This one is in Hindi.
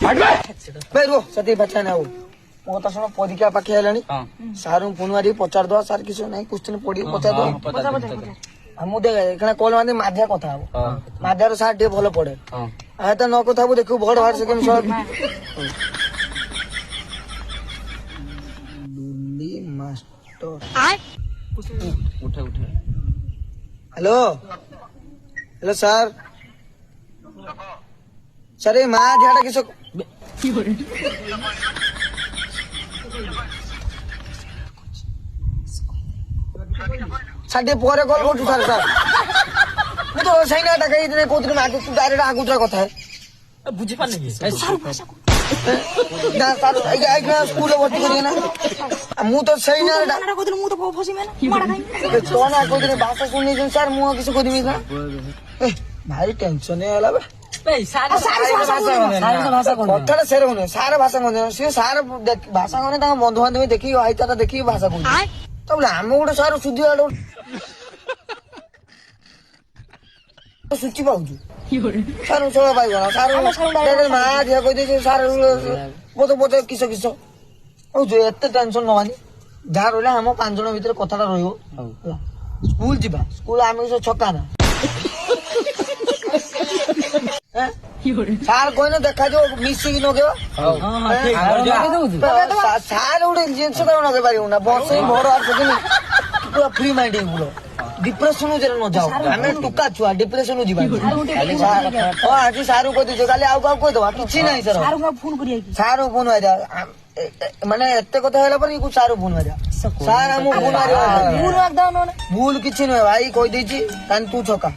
भाई रो सती बच्चा ना वो मो तो सुनो परीक्षा पाखे हेलानी सार फोन मारी पचार दो सार किसी नहीं क्वेश्चन पड़ी पचार दो मु देख कॉल मारे माध्या कथा हम माध्यार सार टे भल पड़े आ तो न कथा देखू बड़ बाहर से मास्टर उठे उठे हेलो हेलो सर सर ये माध्याटा किस साढ़े पर कॉल कर सर सर मैं तो सही ना कहीं नहीं कोतरी में आगे तू डायरेक्ट आगुतरा कथा है बुझी पाने की ना सर एक ना स्कूल भर्ती करिए ना मु तो सही ना ना को दिन मु तो फसी में ना मार खाई तो ना कोई दिन भाषा सुननी सर मु किसी को दिमी ना भाई टेंशन है वाला कथा सेर होने सारे भाषा कहते सी सारे भाषा कहने बंधु बांधव देखिए आईता देखिए भाषा कहते तब आम गोटे सार सुधी सुची पाऊँ सार सब पाइब सार माँ झिया कही सार बोध बोध किस किस एत टेंशन नवानी जहाँ रहा आम 5 जन भितर कथा रहा स्कूल जीवा स्कूल आम छका ना सार कहने देखा जो मिसिकी नगेवा सार गोटे जिनस नगे पार ना बस भर पूरा फ्री माइंड बोलो डिप्रेशन न जाओ आम टुका छुआ डिप्रेशन आज सारू कह काली आउ कहीदबा कि ना सारू फोन माने एत कथा है सारू फोन मारिया सार आम फोन मार भूल किसी नुहे भाई कहीदे तू छका